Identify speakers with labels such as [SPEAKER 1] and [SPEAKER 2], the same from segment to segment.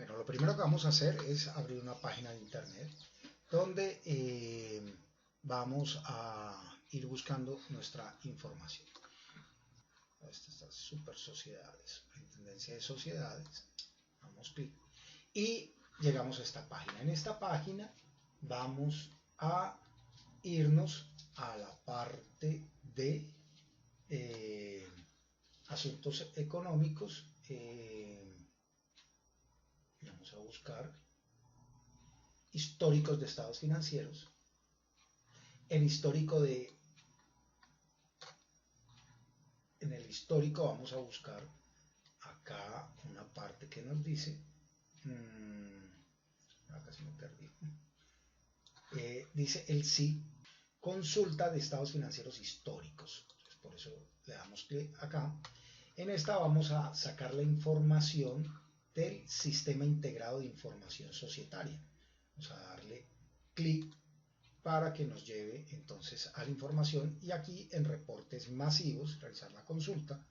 [SPEAKER 1] Bueno, lo primero que vamos a hacer es abrir una página de internet donde vamos a ir buscando nuestra información. Esta está Super Sociedades, Intendencia de Sociedades. Damos clic y llegamos a esta página. En esta página vamos a irnos a la parte de asuntos económicos. Vamos a buscar históricos de estados financieros. En el histórico vamos a buscar acá una parte que nos dice, acá se me perdí, dice el sí, consulta de estados financieros históricos. Entonces, por eso le damos clic acá. En esta vamos a sacar la información del Sistema Integrado de Información Societaria. Vamos a darle clic para que nos lleve entonces a la información, y aquí en reportes masivos, realizar la consulta,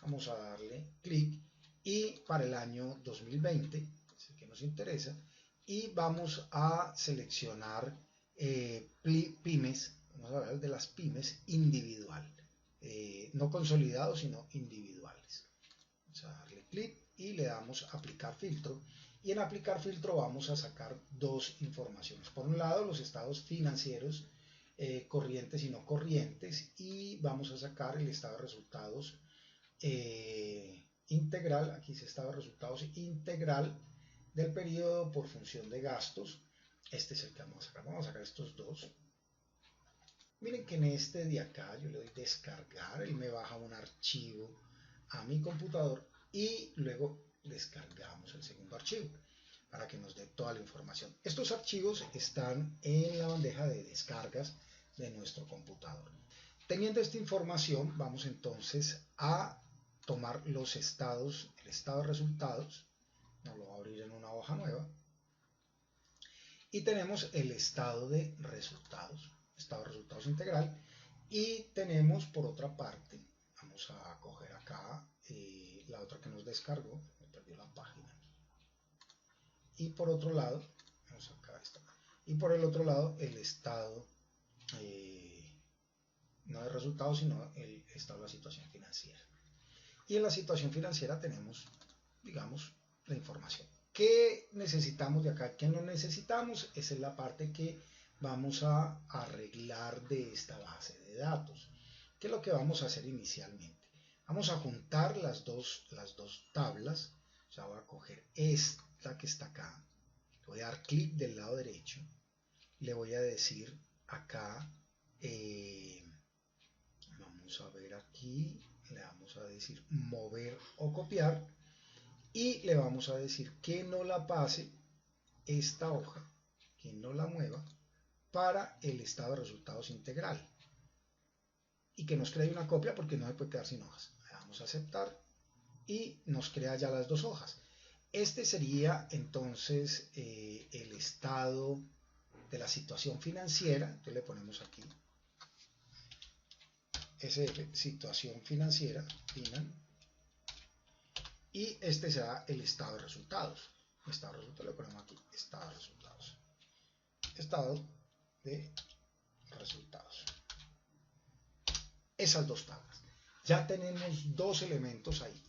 [SPEAKER 1] vamos a darle clic, y para el año 2020, es el que nos interesa, y vamos a seleccionar pymes, vamos a hablar de las pymes individual, no consolidados sino individuales. Vamos a darle clic y le damos a aplicar filtro, y en aplicar filtro vamos a sacar dos informaciones. Por un lado, los estados financieros corrientes y no corrientes, y vamos a sacar el estado de resultados integral. Aquí dice estado de resultados integral del periodo por función de gastos. Este es el que vamos a sacar. Vamos a sacar estos dos. Miren que en este de acá yo le doy descargar, él me baja un archivo a mi computador y luego descargamos el segundo archivo para que nos dé toda la información. Estos archivos están en la bandeja de descargas de nuestro computador. Teniendo esta información, vamos entonces a tomar los estados, el estado de resultados, nos lo va a abrir en una hoja nueva, y tenemos el estado de resultados integral, y tenemos por otra parte, vamos a coger acá la otra que nos descargó, me perdió la página, y por otro lado, vamos acá, está, y por el otro lado el estado no de resultados sino el estado de la situación financiera, y en la situación financiera tenemos, digamos, la información. ¿Qué necesitamos de acá? ¿Qué no necesitamos? Esa es la parte que vamos a arreglar de esta base de datos. ¿Qué es lo que vamos a hacer inicialmente? Vamos a juntar las dos tablas. O sea, voy a coger esta que está acá, le voy a dar clic del lado derecho, le voy a decir acá, vamos a ver aquí, le vamos a decir mover o copiar, y le vamos a decir que no la pase esta hoja, que no la mueva para el estado de resultados integral, y que nos cree una copia porque no se puede quedar sin hojas. Le damos a aceptar y nos crea ya las dos hojas. Este sería entonces el estado de la situación financiera. Entonces le ponemos aquí SF, situación financiera, y este será el estado de resultados. Estado de resultados, le ponemos aquí estado de resultados. Estado de resultados. Esas dos tablas. Ya tenemos dos elementos ahí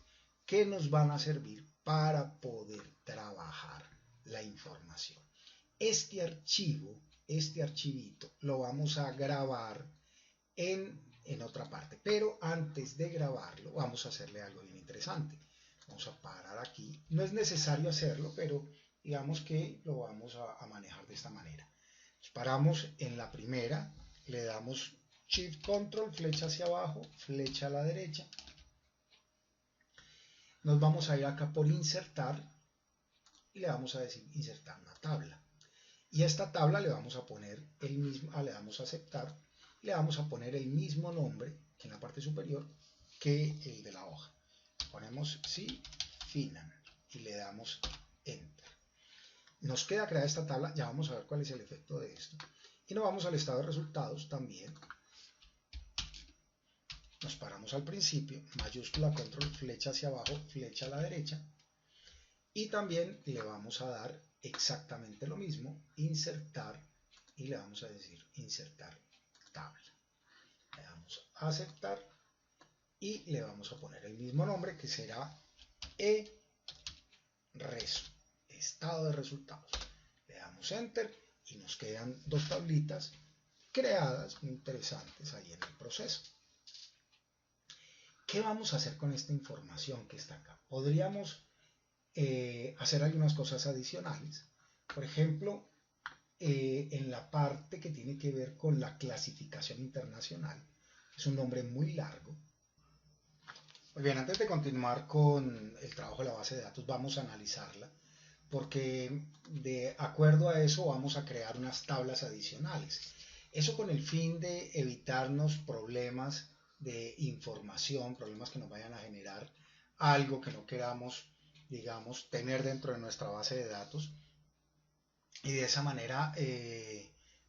[SPEAKER 1] que nos van a servir para poder trabajar la información. Este archivito, lo vamos a grabar en otra parte, pero antes de grabarlo vamos a hacerle algo bien interesante. Vamos a parar aquí, no es necesario hacerlo, pero digamos que lo vamos a manejar de esta manera. Nos paramos en la primera, le damos Shift Control, flecha hacia abajo, flecha a la derecha. Nos vamos a ir acá por insertar y le vamos a decir insertar una tabla. Y a esta tabla le vamos a poner el mismo, le damos a aceptar, le vamos a poner el mismo nombre en la parte superior que el de la hoja. Ponemos sí, Finan, y le damos Enter. Nos queda crear esta tabla, ya vamos a ver cuál es el efecto de esto. Y nos vamos al estado de resultados también. Nos paramos al principio, mayúscula, control, flecha hacia abajo, flecha a la derecha. Y también le vamos a dar exactamente lo mismo, insertar, y le vamos a decir insertar tabla. Le damos a aceptar y le vamos a poner el mismo nombre que será eResu, estado de resultados. Le damos enter y nos quedan dos tablitas creadas muy interesantes ahí en el proceso. ¿Qué vamos a hacer con esta información que está acá? Podríamos hacer algunas cosas adicionales. Por ejemplo, en la parte que tiene que ver con la clasificación internacional, es un nombre muy largo. Muy bien, antes de continuar con el trabajo de la base de datos, vamos a analizarla, porque de acuerdo a eso vamos a crear unas tablas adicionales. Eso con el fin de evitarnos problemas de información, problemas que nos vayan a generar algo que no queramos, digamos, tener dentro de nuestra base de datos, y de esa manera,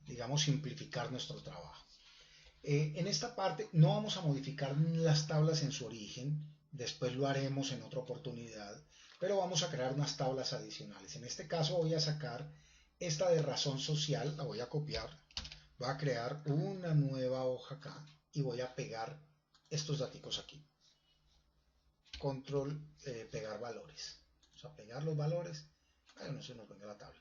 [SPEAKER 1] digamos, simplificar nuestro trabajo. En esta parte no vamos a modificar las tablas en su origen, después lo haremos en otra oportunidad, pero vamos a crear unas tablas adicionales. En este caso voy a sacar esta de razón social, la voy a copiar, voy a crear una nueva hoja acá y voy a pegar estos datos aquí. Control, pegar valores. Vamos a pegar los valores, no se nos venga la tabla.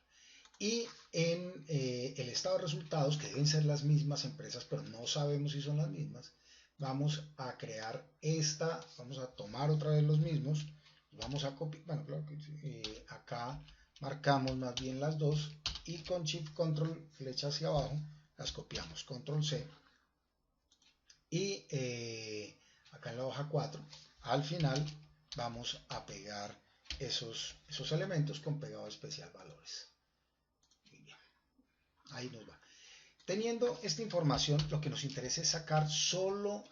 [SPEAKER 1] Y en el estado de resultados, que deben ser las mismas empresas, pero no sabemos si son las mismas, vamos a crear esta, vamos a tomar otra vez los mismos, vamos a copiar, bueno, claro que acá marcamos más bien las dos y con Shift Control flecha hacia abajo las copiamos, Control C, y acá en la hoja 4 al final vamos a pegar esos elementos con pegado especial valores. Ahí nos va. Teniendo esta información, lo que nos interesa es sacar solo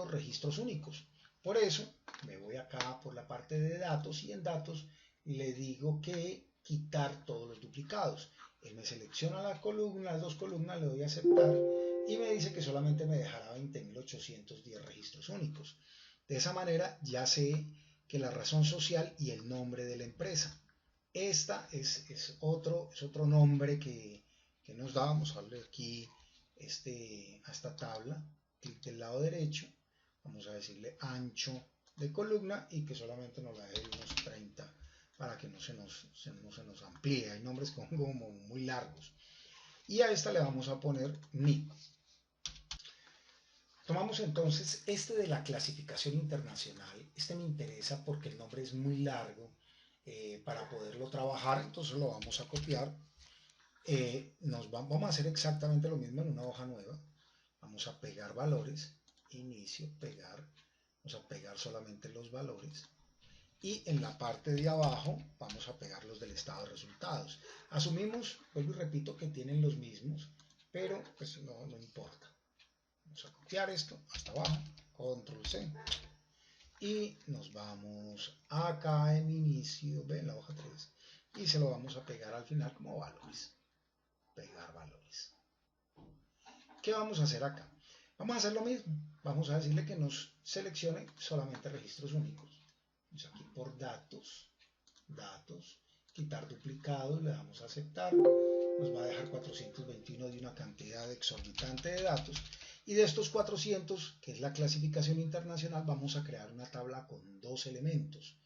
[SPEAKER 1] registros únicos. Por eso me voy acá por la parte de datos y en datos le digo que quitar todos los duplicados. Él me selecciona la columna, las dos columnas, le doy a aceptar y me dice que solamente me dejará 20.810 registros únicos. De esa manera ya sé que la razón social y el nombre de la empresa. Esta es otro nombre que nos da. Vamos a darle aquí a esta tabla, clic del lado derecho, vamos a decirle ancho de columna y que solamente nos la deje unos 30 para que no se nos amplíe. Hay nombres como muy largos. Y a esta le vamos a poner mi. Tomamos entonces de la clasificación internacional. Me interesa porque el nombre es muy largo para poderlo trabajar, entonces lo vamos a copiar. Vamos a hacer exactamente lo mismo en una hoja nueva. Vamos a pegar valores, inicio, pegar, vamos a pegar solamente los valores y en la parte de abajo vamos a pegar los del estado de resultados. Asumimos, vuelvo y repito, que tienen los mismos, pero pues no importa. Vamos a copiar esto hasta abajo, control C y nos vamos acá en inicio, ven la hoja 3 y se lo vamos a pegar al final como valores. Pegar valores. ¿Qué vamos a hacer acá? Vamos a hacer lo mismo. Vamos a decirle que nos seleccione solamente registros únicos. Vamos aquí por datos, quitar duplicados, le damos a aceptar. Nos va a dejar 421 de una cantidad exorbitante de datos. Y de estos 400, que es la clasificación internacional, vamos a crear una tabla con dos elementos.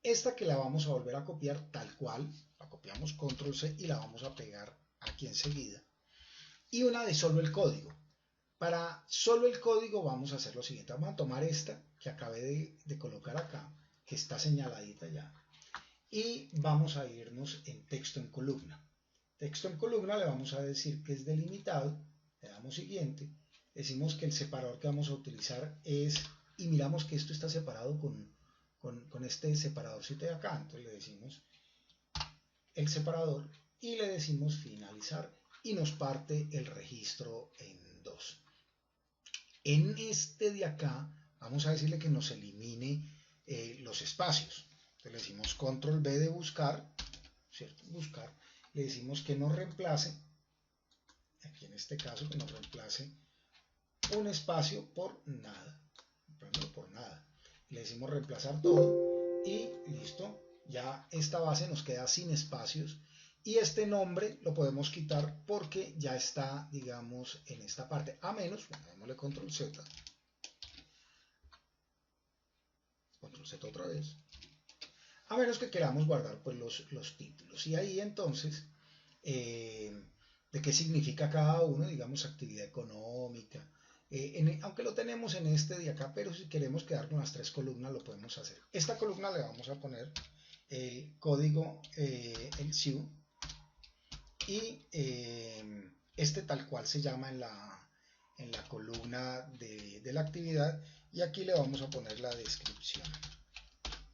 [SPEAKER 1] Esta que la vamos a volver a copiar tal cual, la copiamos control C y la vamos a pegar aquí enseguida. Y una de solo el código. Para solo el código vamos a hacer lo siguiente. Vamos a tomar esta que acabé de colocar acá, que está señaladita ya. Y vamos a irnos en texto en columna. Texto en columna le vamos a decir que es delimitado. Le damos siguiente. Decimos que el separador que vamos a utilizar es, y miramos que esto está separado con este separadorcito de acá. Entonces le decimos el separador y le decimos finalizar y nos parte el registro en dos. En este de acá vamos a decirle que nos elimine los espacios. Entonces le decimos control B de buscar, ¿cierto? Buscar. Le decimos que nos reemplace, aquí en este caso que nos reemplace un espacio por nada. Le decimos reemplazar todo y listo. Ya esta base nos queda sin espacios y este nombre lo podemos quitar porque ya está, digamos, en esta parte. A menos, bueno, démosle control Z. Control Z otra vez. A menos que queramos guardar pues los títulos. Y ahí entonces, de qué significa cada uno, digamos, actividad económica. Aunque lo tenemos en este de acá, pero si queremos quedar con las tres columnas, lo podemos hacer. Esta columna le vamos a poner el código, el SIU, y este tal cual se llama en la columna de la actividad, y aquí le vamos a poner la descripción.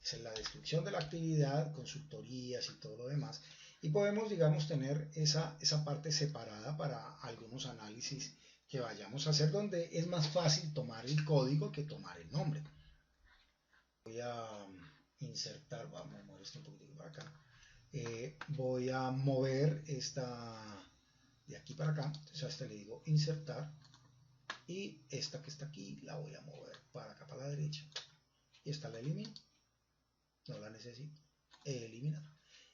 [SPEAKER 1] Esa es la descripción de la actividad, consultorías y todo lo demás, y podemos, digamos, tener esa parte separada para algunos análisis que vayamos a hacer, donde es más fácil tomar el código que tomar el nombre. Voy a insertar, vamos a mover esto un poquito para acá. Voy a mover esta de aquí para acá, entonces a esta le digo insertar, y esta que está aquí la voy a mover para acá, para la derecha, y esta la elimino, no la necesito, eliminar,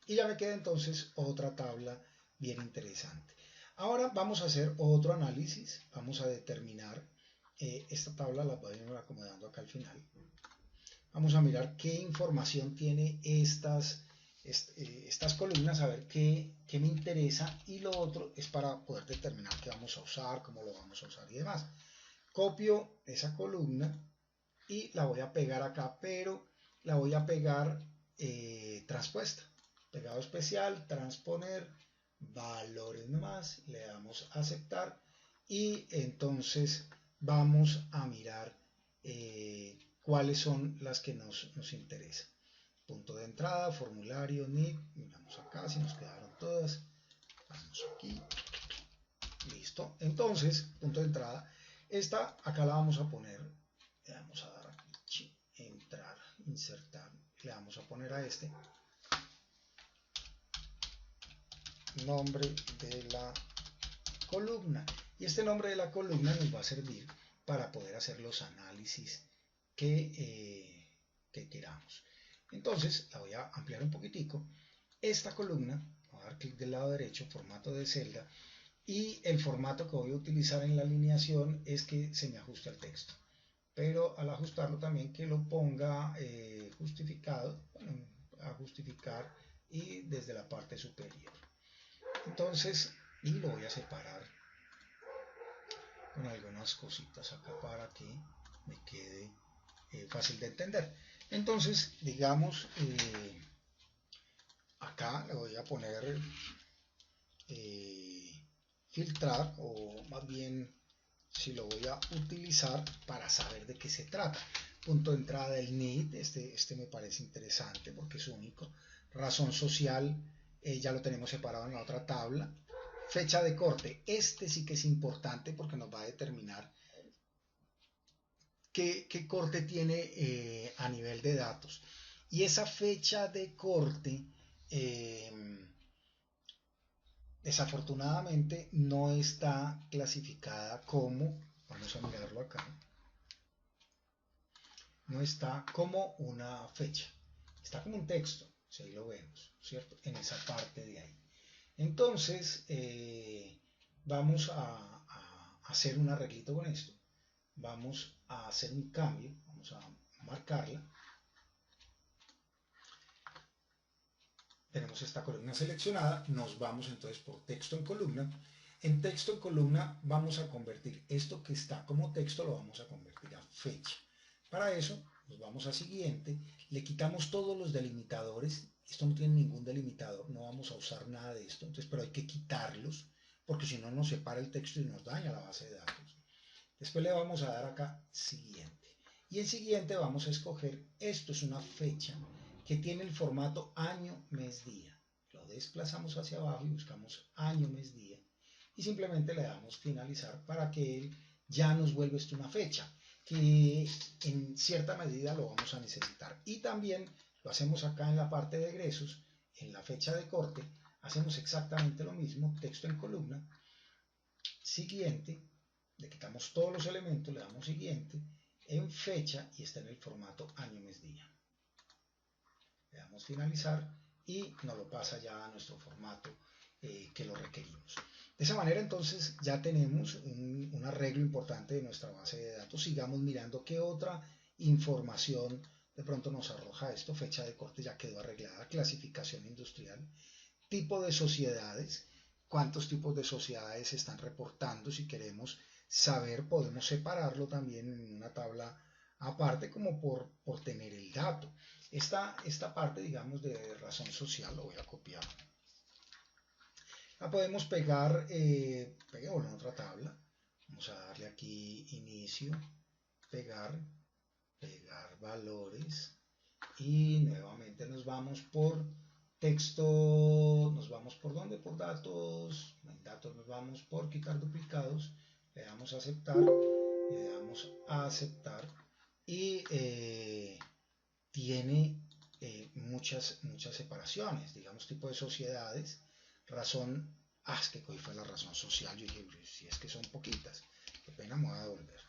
[SPEAKER 1] y ya me queda entonces otra tabla bien interesante. Ahora vamos a hacer otro análisis, vamos a determinar, esta tabla la voy a ir acomodando acá al final, vamos a mirar qué información tiene estas columnas, a ver qué me interesa, y lo otro es para poder determinar qué vamos a usar, cómo lo vamos a usar y demás. Copio esa columna y la voy a pegar acá, pero la voy a pegar transpuesta. Pegado especial, transponer, valores nomás, le damos a aceptar y entonces vamos a mirar cuáles son las que nos interesan. Punto de entrada, formulario, NIP, miramos acá si nos quedaron todas, vamos aquí, listo. Entonces, punto de entrada, esta acá la vamos a poner, le vamos a dar aquí, entrar, insertar, le vamos a poner a este, nombre de la columna, y este nombre de la columna nos va a servir para poder hacer los análisis que queramos. Entonces la voy a ampliar un poquitico. Esta columna, voy a dar clic del lado derecho, formato de celda, y el formato que voy a utilizar en la alineación es que se me ajuste al texto, pero al ajustarlo también que lo ponga justificado, bueno, a justificar y desde la parte superior. Entonces, y lo voy a separar con algunas cositas acá para que me quede fácil de entender. Entonces, digamos, acá le voy a poner filtrar, o más bien si lo voy a utilizar para saber de qué se trata. Punto de entrada del NID, este me parece interesante porque es único. Razón social, ya lo tenemos separado en la otra tabla. Fecha de corte, este sí que es importante porque nos va a determinar qué corte tiene a nivel de datos. Y esa fecha de corte, desafortunadamente, no está clasificada como, vamos a mirarlo acá, no está como una fecha, está como un texto, si ahí lo vemos, ¿cierto? En esa parte de ahí. Entonces, vamos a hacer un arreglito con esto. Vamos a hacer un cambio, vamos a marcarla. Tenemos esta columna seleccionada, nos vamos entonces por texto en columna. En texto en columna vamos a convertir esto que está como texto, lo vamos a convertir a fecha. Para eso nos vamos a siguiente, le quitamos todos los delimitadores, esto no tiene ningún delimitador, no vamos a usar nada de esto, entonces, pero hay que quitarlos porque si no nos separa el texto y nos daña la base de datos. Después le vamos a dar acá siguiente, y en siguiente vamos a escoger, esto es una fecha que tiene el formato año, mes, día. Lo desplazamos hacia abajo y buscamos año, mes, día, y simplemente le damos finalizar para que él ya nos vuelva esto una fecha que en cierta medida lo vamos a necesitar. Y también lo hacemos acá en la parte de egresos, en la fecha de corte, hacemos exactamente lo mismo, texto en columna, siguiente, le quitamos todos los elementos, le damos siguiente, en fecha, y está en el formato año, mes, día. Le damos finalizar y nos lo pasa ya a nuestro formato que lo requerimos. De esa manera entonces ya tenemos un arreglo importante de nuestra base de datos. Sigamos mirando qué otra información de pronto nos arroja esto. Fecha de corte ya quedó arreglada, clasificación industrial, tipo de sociedades, cuántos tipos de sociedades se están reportando. Si queremos saber, podemos separarlo también en una tabla aparte como por tener el dato. Esta parte, digamos, de razón social, lo voy a copiar. La podemos pegar, peguémoslo en otra tabla. Vamos a darle aquí inicio, pegar valores y nuevamente nos vamos por texto, nos vamos por dónde, por datos, en datos nos vamos por quitar duplicados, le damos a aceptar, y tiene muchas separaciones, digamos tipo de sociedades, razón, es que hoy fue la razón social, yo dije, si es que son poquitas, qué pena, me voy a devolver.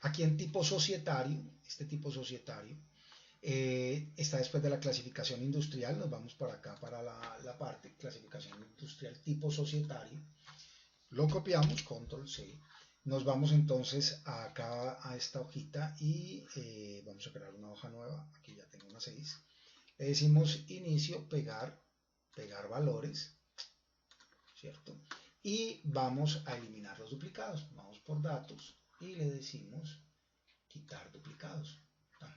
[SPEAKER 1] Aquí en tipo societario, este tipo societario, está después de la clasificación industrial, nos vamos por acá para la parte, clasificación industrial tipo societario, lo copiamos, control C, nos vamos entonces acá a esta hojita y vamos a crear una hoja nueva, aquí ya tengo una 6, le decimos inicio, pegar valores, ¿cierto? Y vamos a eliminar los duplicados, vamos por datos y le decimos quitar duplicados,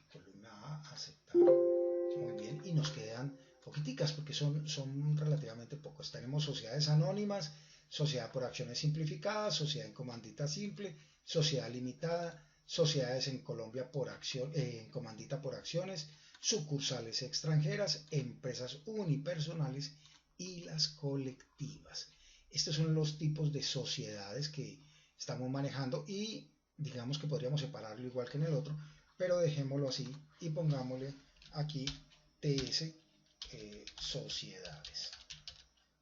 [SPEAKER 1] columna A, aceptar, muy bien, y nos quedan poquiticas porque son relativamente pocos. Tenemos sociedades anónimas, sociedad por acciones simplificadas, sociedad en comandita simple, sociedad limitada, sociedades en Colombia por acción, en comandita por acciones, sucursales extranjeras, empresas unipersonales y las colectivas. Estos son los tipos de sociedades que estamos manejando y digamos que podríamos separarlo igual que en el otro, pero dejémoslo así y pongámosle aquí TS sociedades,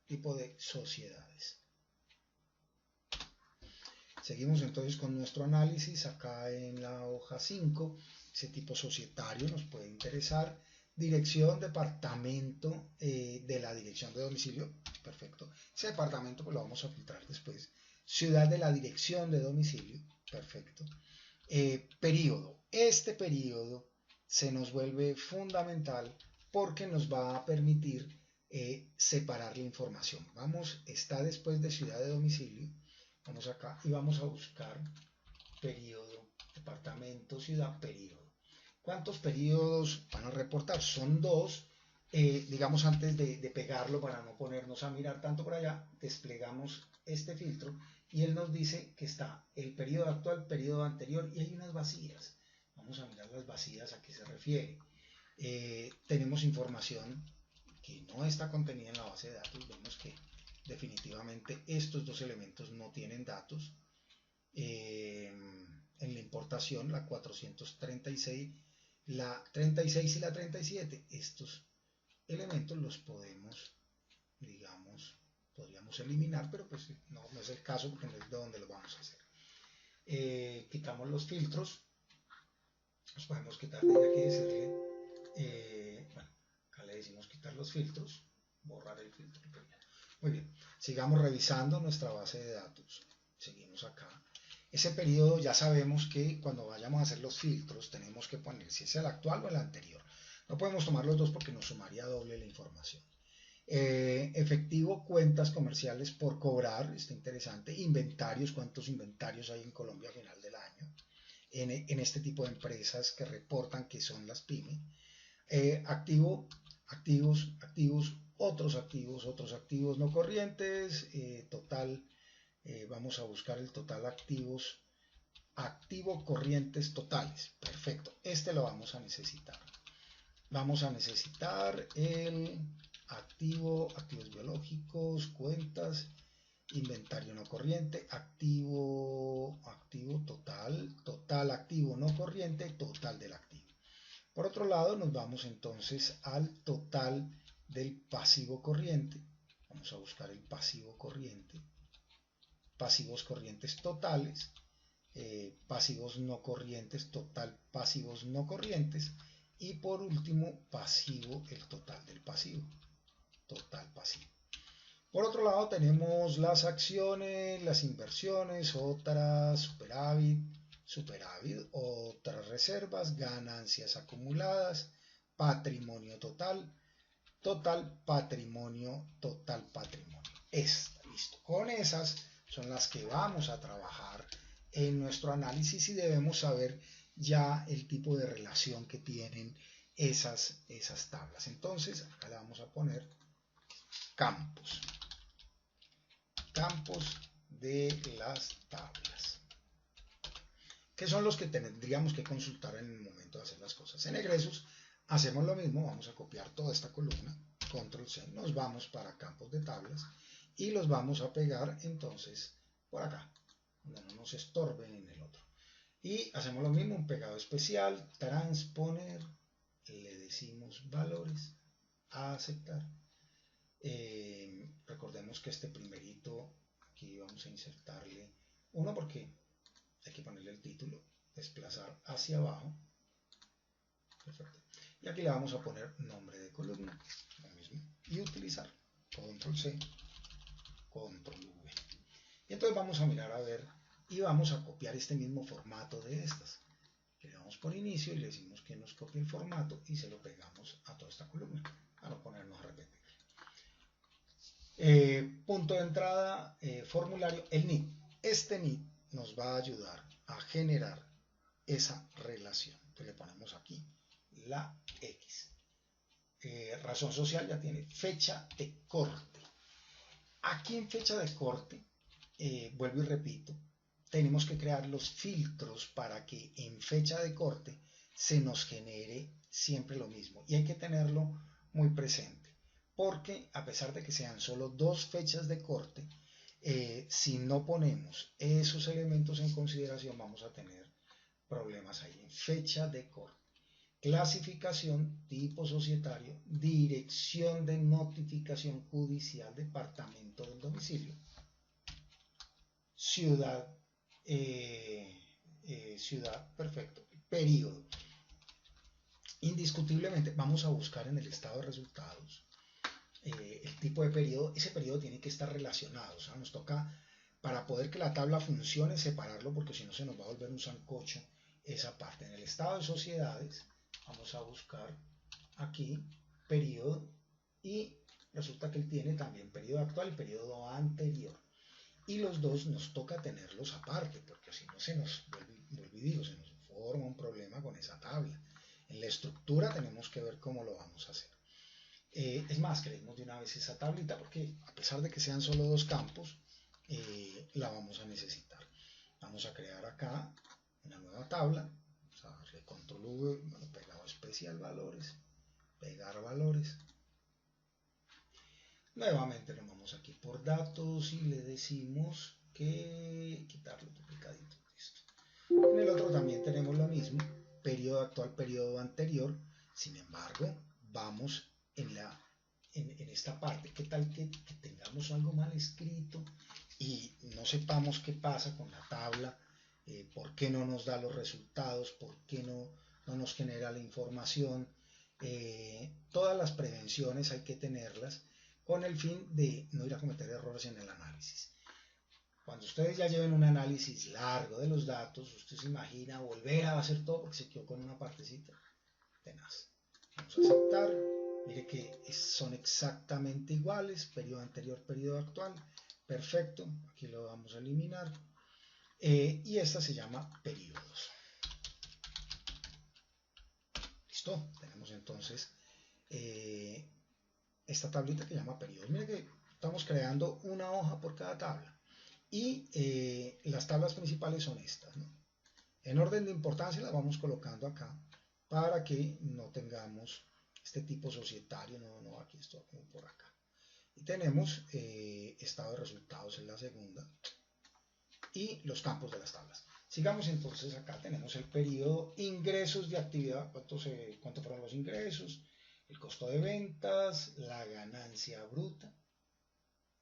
[SPEAKER 1] tipo de sociedades. Seguimos entonces con nuestro análisis acá en la hoja 5, ese tipo societario nos puede interesar, dirección, departamento de la dirección de domicilio, perfecto, ese departamento pues lo vamos a filtrar después, ciudad de la dirección de domicilio, perfecto, periodo, este periodo se nos vuelve fundamental porque nos va a permitir separar la información. Vamos, está después de ciudad de domicilio, vamos acá y vamos a buscar periodo, departamento, ciudad, periodo. ¿Cuántos periodos van a reportar? Son 2. Digamos, antes de pegarlo, para no ponernos a mirar tanto por allá, desplegamos este filtro y él nos dice que está el periodo actual, periodo anterior y hay unas vacías. Vamos a mirar las vacías, a qué se refiere. Tenemos información que no está contenida en la base de datos. Vemos que definitivamente estos dos elementos no tienen datos. En la importación, la 436, la 36 y la 37, estos elementos los podemos, digamos, podríamos eliminar, pero pues no es el caso porque no es de donde lo vamos a hacer. Quitamos los filtros, los podemos quitar desde aquí, decirle, bueno, acá le decimos quitar los filtros, borrar el filtro. Muy bien, sigamos revisando nuestra base de datos, seguimos acá. Ese periodo ya sabemos que cuando vayamos a hacer los filtros tenemos que poner si es el actual o el anterior. No podemos tomar los dos porque nos sumaría doble la información. Efectivo, cuentas comerciales por cobrar, está interesante. Inventarios, cuántos inventarios hay en Colombia a final del año. En este tipo de empresas que reportan que son las pymes. Activo, activos, otros activos no corrientes, total. Vamos a buscar el total activos, activo corrientes totales, perfecto, este lo vamos a necesitar. Vamos a necesitar el activos biológicos, cuentas, inventario no corriente, activo total activo no corriente, total del activo. Por otro lado, nos vamos entonces al total del pasivo corriente. Vamos a buscar el pasivo corriente, pasivos corrientes totales, pasivos no corrientes, total pasivos no corrientes, y por último pasivo, el total del pasivo, total pasivo. Por otro lado tenemos las acciones, las inversiones, otras, superávit, otras reservas, ganancias acumuladas, patrimonio total, patrimonio, total patrimonio. Listo. Con esas son las que vamos a trabajar en nuestro análisis y debemos saber ya el tipo de relación que tienen esas tablas. Entonces, acá le vamos a poner campos de las tablas, que son los que tendríamos que consultar en el momento de hacer las cosas. En egresos hacemos lo mismo, vamos a copiar toda esta columna, control C, nos vamos para campos de tablas y los vamos a pegar entonces por acá, donde no nos estorben en el otro. Y hacemos lo mismo, un pegado especial, transponer, le decimos valores, a aceptar. Recordemos que este primerito, aquí vamos a insertarle 1 porque hay que ponerle el título, desplazar hacia abajo. Perfecto. Y aquí le vamos a poner nombre de columna, lo mismo, y utilizar control C, control V. Y entonces vamos a mirar a ver y vamos a copiar este mismo formato de estas. Le damos por inicio y le decimos que nos copie el formato y se lo pegamos a toda esta columna, a no ponernos a repetir. Punto de entrada, formulario, el NID. Este NID nos va a ayudar a generar esa relación. Entonces le ponemos aquí la X. Razón social ya tiene fecha de corte. Aquí en fecha de corte, vuelvo y repito, tenemos que crear los filtros para que en fecha de corte se nos genere siempre lo mismo. Y hay que tenerlo muy presente, porque a pesar de que sean solo 2 fechas de corte, si no ponemos esos elementos en consideración vamos a tener problemas ahí. En fecha de corte, clasificación, tipo societario, dirección de notificación judicial, departamento del domicilio, ciudad, perfecto, periodo. Indiscutiblemente vamos a buscar en el estado de resultados el tipo de periodo. Ese periodo tiene que estar relacionado, o sea, nos toca, para poder que la tabla funcione, separarlo, porque si no se nos va a volver un sancocho esa parte. En el estado de sociedades vamos a buscar aquí periodo y resulta que él tiene también periodo actual y periodo anterior. Y los dos nos toca tenerlos aparte, porque si no se nos se nos forma un problema con esa tabla. En la estructura tenemos que ver cómo lo vamos a hacer. Es más, creemos de una vez esa tablita, porque a pesar de que sean solo 2 campos, la vamos a necesitar. Vamos a crear acá una nueva tabla. Vamos a darle control V, bueno, pegado especial valores, pegar valores. Nuevamente nos vamos aquí por datos y le decimos que quitarlo duplicadito. Listo. En el otro también tenemos lo mismo, periodo actual, periodo anterior. Sin embargo, vamos en esta parte. ¿Qué tal que tengamos algo mal escrito y no sepamos qué pasa con la tabla? ¿Por qué no nos da los resultados? ¿Por qué no nos genera la información? Todas las prevenciones hay que tenerlas con el fin de no ir a cometer errores en el análisis. Cuando ustedes ya lleven un análisis largo de los datos, usted se imagina volver a hacer todo porque se quedó con una partecita. Tenaz. Vamos a aceptar. Mire que son exactamente iguales, periodo anterior, periodo actual. Perfecto, aquí lo vamos a eliminar. Y esta se llama periodos. Listo, tenemos entonces esta tablita que llama periodos. Mire que estamos creando una hoja por cada tabla. Y las tablas principales son estas, ¿no? En orden de importancia las vamos colocando acá para que no tengamos este tipo societario, no, aquí esto por acá. Y tenemos estado de resultados en la segunda y los campos de las tablas. Sigamos entonces, acá tenemos el periodo ingresos de actividad, cuánto fueron los ingresos, el costo de ventas, la ganancia bruta,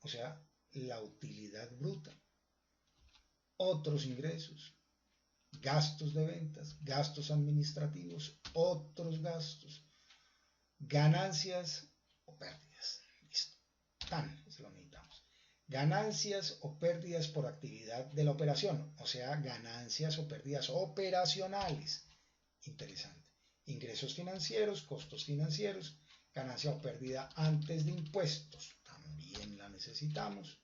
[SPEAKER 1] o sea, la utilidad bruta, otros ingresos, gastos de ventas, gastos administrativos, otros gastos, ganancias o pérdidas. Listo. Eso lo necesitamos. Ganancias o pérdidas por actividad de la operación, o sea, ganancias o pérdidas operacionales. Interesante. Ingresos financieros, costos financieros, ganancia o pérdida antes de impuestos, también la necesitamos.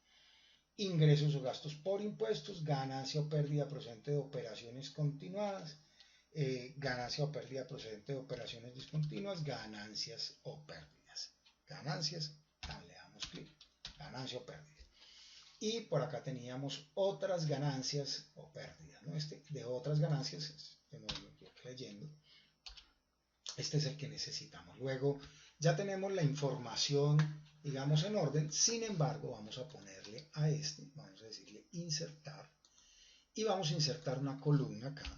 [SPEAKER 1] Ingresos o gastos por impuestos, ganancia o pérdida procedente de operaciones continuadas, ganancia o pérdida procedente de operaciones discontinuas, ganancias o pérdidas. Ganancias, le damos clic, ganancia o pérdida. Y por acá teníamos otras ganancias o pérdidas, ¿no? De otras ganancias, leyendo, este es el que necesitamos. Luego ya tenemos la información, digamos, en orden. Sin embargo, vamos a ponerle a este, vamos a decirle insertar, y vamos a insertar una columna acá,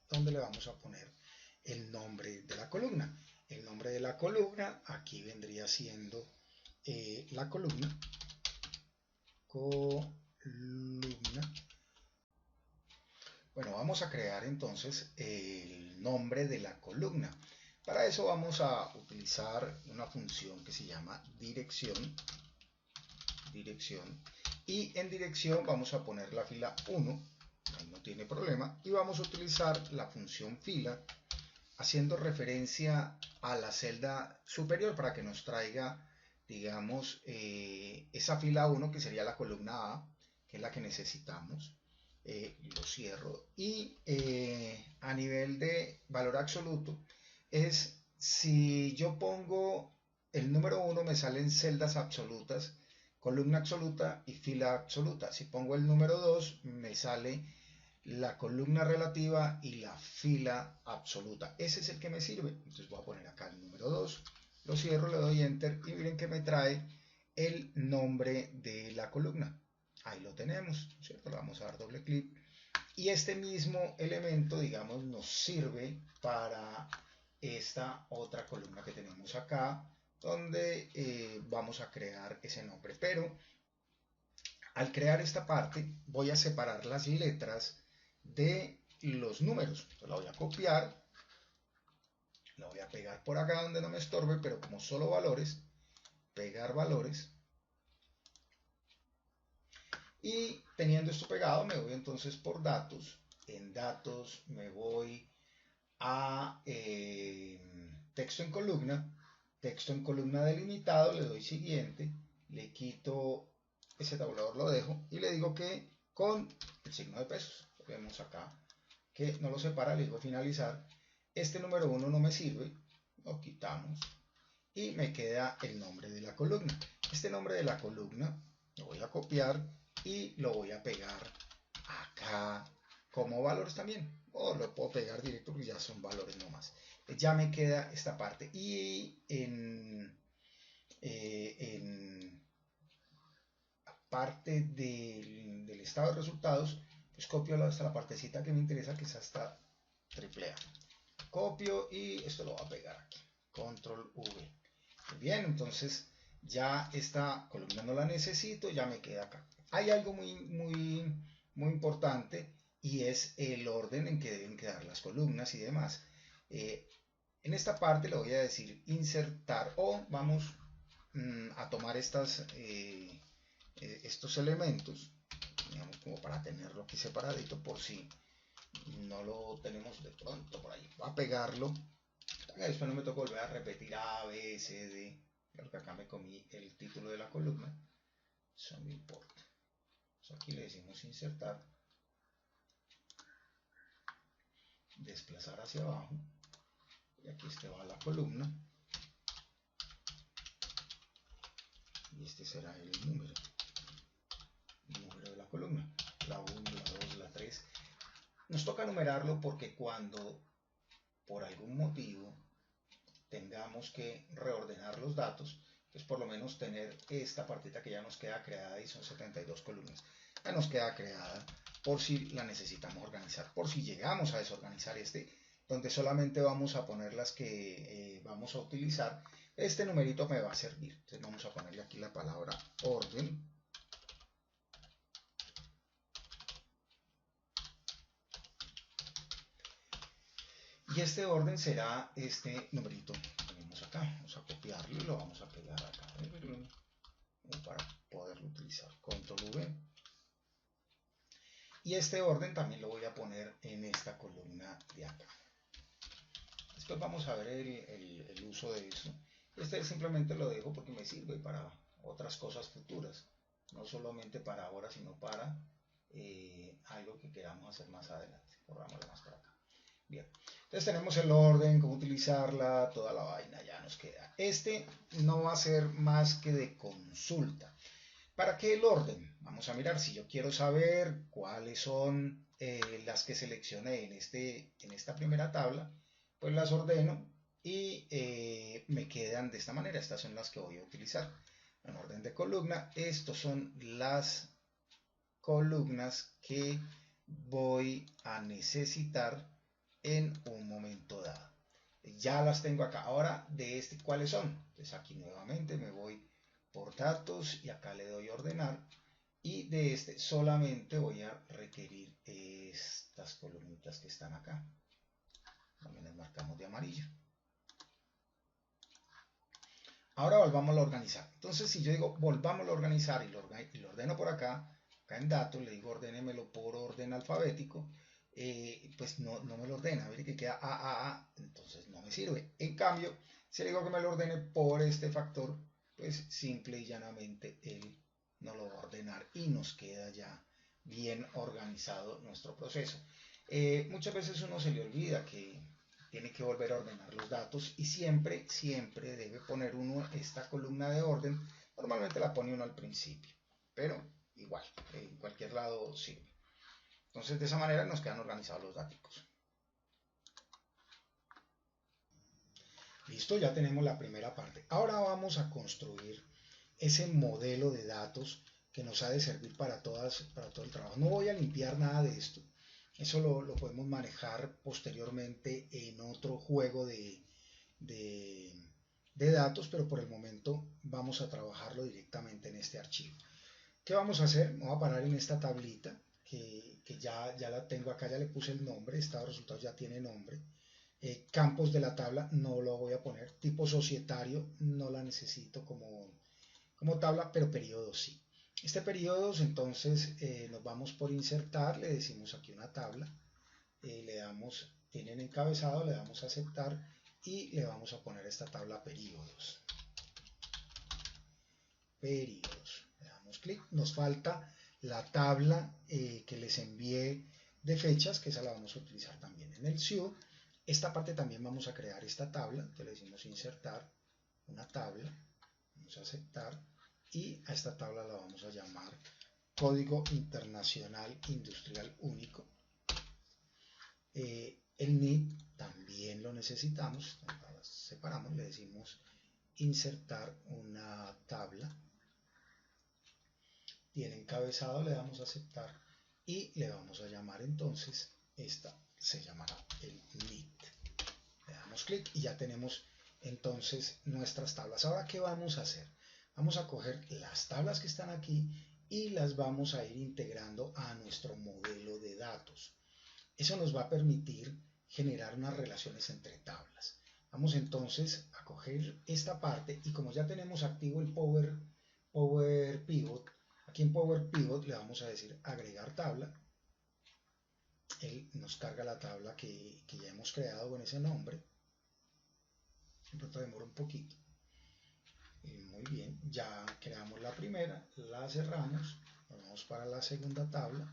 [SPEAKER 1] donde le vamos a poner el nombre de la columna. El nombre de la columna, aquí vendría siendo la columna. Bueno, vamos a crear entonces el nombre de la columna. Para eso vamos a utilizar una función que se llama dirección. Y en dirección vamos a poner la fila 1, no tiene problema, y vamos a utilizar la función fila haciendo referencia a la celda superior para que nos traiga, digamos, esa fila 1 que sería la columna A, que es la que necesitamos. Lo cierro, y a nivel de valor absoluto es, si yo pongo el número 1 me salen celdas absolutas, columna absoluta y fila absoluta. Si pongo el número 2 me sale la columna relativa y la fila absoluta. Ese es el que me sirve. Entonces voy a poner acá el número 2, lo cierro, le doy enter y miren que me trae el nombre de la columna. Ahí lo tenemos, ¿cierto? Le vamos a dar doble clic. Y este mismo elemento, digamos, nos sirve para esta otra columna que tenemos acá, donde vamos a crear ese nombre. Pero al crear esta parte, voy a separar las letras de los números. Entonces la voy a copiar, la voy a pegar por acá donde no me estorbe, pero como solo valores, pegar valores. Y teniendo esto pegado, me voy entonces por datos. En datos me voy a texto en columna delimitado, le doy siguiente, le quito ese tabulador, lo dejo y le digo que con el signo de pesos. Vemos acá que no lo separa, le digo finalizar. Este número 1 no me sirve, lo quitamos y me queda el nombre de la columna. Este nombre de la columna lo voy a copiar y lo voy a pegar acá como valores también, o lo puedo pegar directo porque ya son valores nomás. Ya me queda esta parte, y en parte del estado de resultados, pues copio hasta la partecita que me interesa, que es hasta AAA. Copio y esto lo voy a pegar aquí, control V. Bien, entonces ya esta columna no la necesito, ya me queda acá. Hay algo muy importante, y es el orden en que deben quedar las columnas y demás. En esta parte le voy a decir insertar, o vamos a tomar estos elementos, digamos, como para tenerlo aquí separadito por si no lo tenemos de pronto por ahí. Voy a pegarlo. Después no me toca volver a repetir A, B, C, D. Porque acá me comí el título de la columna. Eso no importa. Entonces aquí le decimos insertar. Desplazar hacia abajo. Y aquí va la columna. Y este será el número. El número de la columna. La 1, la 2, la 3. Nos toca numerarlo porque cuando por algún motivo tengamos que reordenar los datos, pues por lo menos tener esta partita que ya nos queda creada, y son 72 columnas, ya nos queda creada por si la necesitamos organizar, por si llegamos a desorganizar donde solamente vamos a poner las que vamos a utilizar. Este numerito me va a servir. Entonces vamos a ponerle aquí la palabra orden. Y este orden será este numerito que tenemos acá. Vamos a copiarlo y lo vamos a pegar acá para poderlo utilizar. Control V. Y este orden también lo voy a poner en esta columna de acá. Después vamos a ver el uso de eso. Este simplemente lo dejo porque me sirve para otras cosas futuras. No solamente para ahora, sino para algo que queramos hacer más adelante. Corrámoslo más para acá. Bien, entonces tenemos el orden, cómo utilizarla, toda la vaina, ya nos queda. Este no va a ser más que de consulta. ¿Para qué el orden? Vamos a mirar si yo quiero saber cuáles son las que seleccioné en esta primera tabla, pues las ordeno y me quedan de esta manera. Estas son las que voy a utilizar en orden de columna. Estas son las columnas que voy a necesitar en un momento dado. Ya las tengo acá. Ahora, de este, ¿cuáles son? Entonces aquí nuevamente me voy por datos y acá le doy ordenar. Y de este solamente voy a requerir estas columnitas que están acá. También las marcamos de amarillo. Ahora volvámoslo a organizar. Entonces, si yo digo volvámoslo a organizar y lo ordeno por acá en datos, le digo ordénemelo por orden alfabético, pues no me lo ordena. Mire que queda A, entonces no me sirve. En cambio, si le digo que me lo ordene por este factor, pues simple y llanamente él nos lo va a ordenar y nos queda ya bien organizado nuestro proceso. Muchas veces uno se le olvida que tiene que volver a ordenar los datos y siempre debe poner uno esta columna de orden. Normalmente la pone uno al principio, pero igual, en cualquier lado sirve. Entonces de esa manera nos quedan organizados los datos. Listo, ya tenemos la primera parte. Ahora vamos a construir ese modelo de datos que nos ha de servir para todo el trabajo. No voy a limpiar nada de esto. Eso lo podemos manejar posteriormente en otro juego de datos, pero por el momento vamos a trabajarlo directamente en este archivo. ¿Qué vamos a hacer? Me voy a parar en esta tablita que ya la tengo acá, ya le puse el nombre, estado de resultados ya tiene nombre. Campos de la tabla no lo voy a poner, tipo societario no la necesito como tabla, pero periodos sí. Este periodos, entonces nos vamos por insertar, le decimos aquí una tabla, le damos, tienen encabezado, le damos a aceptar y le vamos a poner esta tabla periodos. Periodos, le damos clic, nos falta la tabla que les envié de fechas, que esa la vamos a utilizar también en el SIU. Esta parte también vamos a crear esta tabla, entonces le decimos insertar una tabla, vamos a aceptar y a esta tabla la vamos a llamar Código Internacional Industrial Único. El NID también lo necesitamos, separamos, le decimos insertar una tabla, tiene encabezado, le damos a aceptar y le vamos a llamar entonces, esta se llamará el NID. Le damos clic y ya tenemos entonces nuestras tablas. Ahora, ¿qué vamos a hacer? Vamos a coger las tablas que están aquí y las vamos a ir integrando a nuestro modelo de datos. Eso nos va a permitir generar unas relaciones entre tablas. Vamos entonces a coger esta parte y como ya tenemos activo el Power Pivot, aquí en Power Pivot le vamos a decir agregar tabla. Él nos carga la tabla que ya hemos creado con ese nombre. De pronto demora un poquito. Muy bien, ya creamos la primera, la cerramos, nos vamos para la segunda tabla,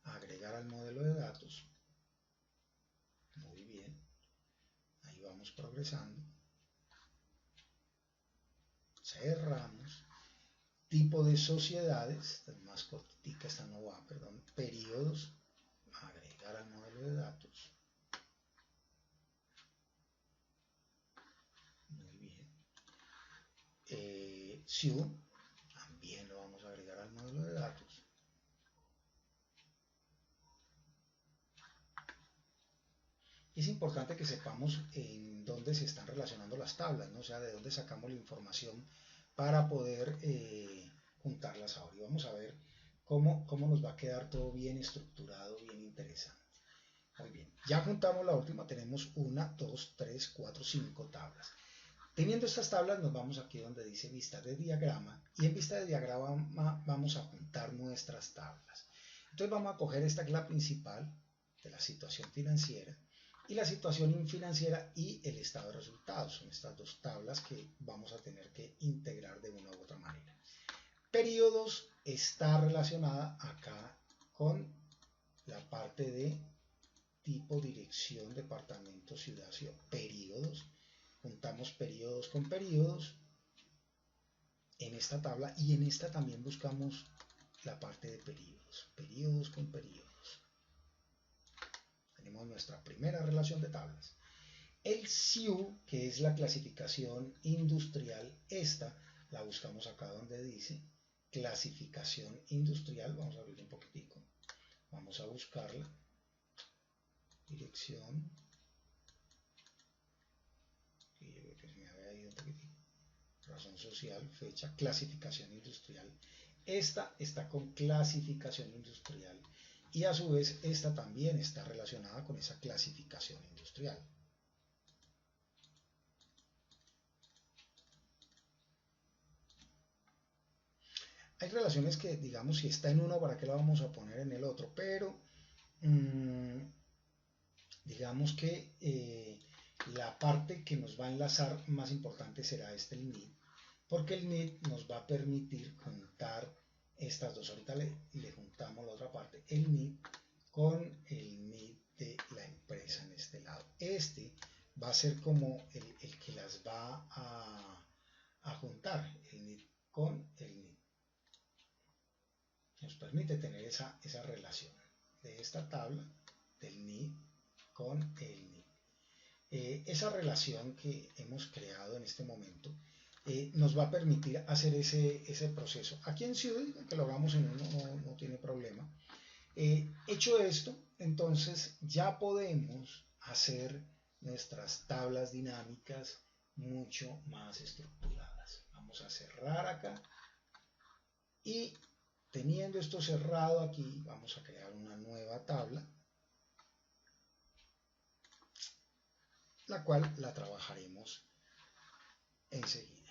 [SPEAKER 1] agregar al modelo de datos. Muy bien, ahí vamos progresando. Cerramos. Tipo de sociedades, esta es más cortica, esta no va, perdón, periodos, agregar al modelo de datos. Muy bien. SIU, también lo vamos a agregar al modelo de datos. Y es importante que sepamos en dónde se están relacionando las tablas, ¿no? O sea, de dónde sacamos la información para poder juntarlas ahora. Y vamos a ver cómo nos va a quedar todo bien estructurado, bien interesante. Muy bien, ya juntamos la última, tenemos 1, 2, 3, 4, 5 tablas. Teniendo estas tablas nos vamos aquí donde dice vista de diagrama y en vista de diagrama vamos a juntar nuestras tablas. Entonces vamos a coger esta que es la principal de la situación financiera y la situación financiera y el estado de resultados. Son estas dos tablas que vamos a tener que integrar de una u otra manera. Periodos está relacionada acá con la parte de tipo, dirección, departamento, ciudad, ciudad. Periodos. Juntamos periodos con periodos en esta tabla y en esta también buscamos la parte de periodos. Periodos con periodos. Tenemos nuestra primera relación de tablas. El SIU, que es la clasificación industrial, esta la buscamos acá donde dice clasificación industrial. Vamos a abrir un poquitico. Vamos a buscarla. Dirección. Y yo creo que se me había ido un poquitico. Razón social, fecha, clasificación industrial. Esta está con clasificación industrial. Y a su vez esta también está relacionada con esa clasificación industrial. Hay relaciones que, digamos, si está en uno, ¿para qué la vamos a poner en el otro? Pero digamos que la parte que nos va a enlazar más importante será el NID, porque el NID nos va a permitir juntar estas dos. Ahorita le juntamos la otra parte, el NID con el NID de la empresa en este lado. Este va a ser como el que las va a juntar, el NID con el NID. Nos permite tener esa relación de esta tabla, del NID con el NID. Esa relación que hemos creado en este momento nos va a permitir hacer ese proceso. Aquí en Ciudad, que lo hagamos en uno, no tiene problema. Hecho esto, entonces ya podemos hacer nuestras tablas dinámicas mucho más estructuradas. Vamos a cerrar acá y teniendo esto cerrado aquí, vamos a crear una nueva tabla, la cual la trabajaremos enseguida.